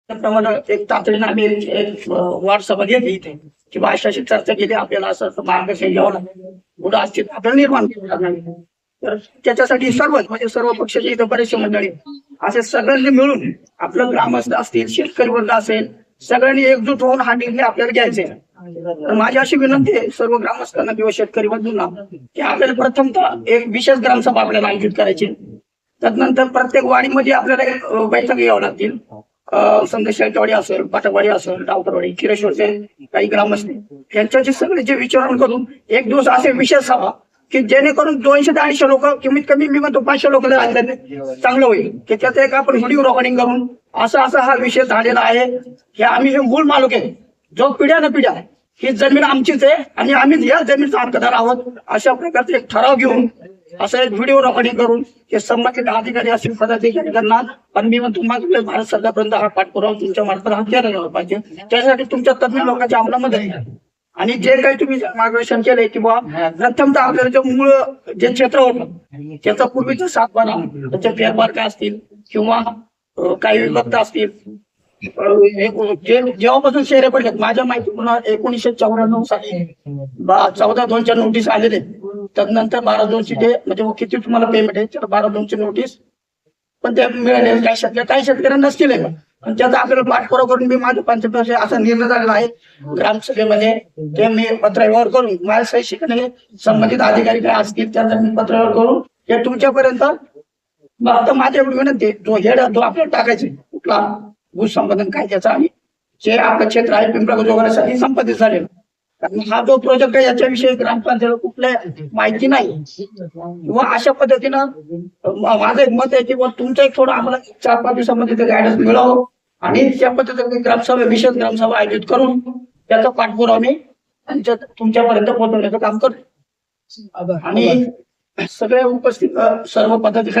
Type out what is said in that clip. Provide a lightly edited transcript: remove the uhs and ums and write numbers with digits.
त्याप्रमाणे एक तातडीनं आम्ही एक वार्ड सभा घेतली इथे की अशी चर्चा केली, आपल्याला असं मार्गदर्शन घ्यावं लागेल, पुढे असतील आपल्याला निर्माण केलं नाही. तर त्याच्यासाठी सर्वच म्हणजे सर्व पक्षाचे इथं बरेचसे मंडळी असे सगळ्यांनी मिळून आपलं ग्रामस्थ असतील, शेतकरी वर्ग असेल, सगळ्यांनी एकजूट होऊन हा निर्णय आपल्याला घ्यायचा आहे. तर माझी अशी विनंती आहे सर्व ग्रामस्थांना किंवा शेतकरी बंधूंना की आपल्याला प्रथमतः एक विशेष ग्रामसभा आपल्याला आयोजित करायची. त्यानंतर प्रत्येक वाडीमध्ये आपल्याला एक बैठक घ्यावं लागतील. समजा शेळकेवाडी असेल, पाटकवाडी असेल, डावकरवाडी, किरेश्वरचे काही ग्रामस्थ यांच्याशी सगळे जे विचारण करून एक दिवस असे विशेष सभा की जेणेकरून 200 ते 250 लोक, कमीत कमी मी म्हणतो 500 लोक चांगलं होईल की त्यात एक आपण व्हिडिओ रेकॉर्डिंग करून असा हा विषय झालेला आहे. हे आम्ही हे मूळ मालक आहे, जो पिढ्या ना पिढ्या ही जमीन आमचीच आहे आणि आम्ही या जमीनचा हक्कदार आहोत, अशा प्रकारचे एक ठराव घेऊन असं एक व्हिडिओ रेकॉर्डिंग करून हे संबंधित अधिकारी असतील, पदाधिकारी करणार. पण मी म्हणतो माझ्या भारत सरकारपर्यंत हा पाठपुरावा तुमच्या मार्फत हा केला गेला पाहिजे. त्यासाठी तुमच्या तज्ञ लोकांच्या अंमलामध्ये आहे. आणि जे काही तुम्ही मार्गदर्शन केलंय की बाबा प्रथमतः आपल्याला जे मूळ जे क्षेत्र होतं त्याचा पूर्वीचा सातबारा, त्याचे फेरफार काय असतील किंवा काही विभक्त असतील, जेव्हापासून शहरे पडलेत माझ्या माहिती 1994 साली 14/2च्या नोटीस आलेले. त्यानंतर 12/2ची ते म्हणजे किती तुम्हाला पेमेंट आहे तर 12/2ची नोटीस पण ते मिळाले काही शेतकऱ्यांना नसतील. पण त्याचा आपल्याला पाठपुरावा करून मी माझ्या पंचायत असा निर्णय झालेला आहे ग्रामसभेमध्ये. ते मी पत्रव्यवहार करून माझ्या सही शिकणे संबंधित अधिकारी काय असतील त्यांचा मी पत्रव्यवहार करून ते तुमच्यापर्यंत फक्त माझ्या विनंती जो हेड तो आपल्याला टाकायचे कुठला भूसंपादन कायद्याचा आणि जे आपलं क्षेत्र आहे पिंपळगाव वगैरेसाठी संपादित झालेलं. कारण हा जो प्रोजेक्ट आहे याच्याविषयी ग्रामपंचायत कुठल्या माहिती नाही किंवा अशा पद्धतीनं माझं एक मत आहे की तुमचं एक थोडं आम्हाला 4-5 दिवसामध्ये गायडन्स मिळावं आणि त्या पद्धतीने ग्रामसभा विशेष ग्रामसभा आयोजित करून त्याचा पाठपुरावा मी तुमच्यापर्यंत पोहोचवण्याचं काम करतो. आणि सगळे उपस्थित सर्व पदाधिकारी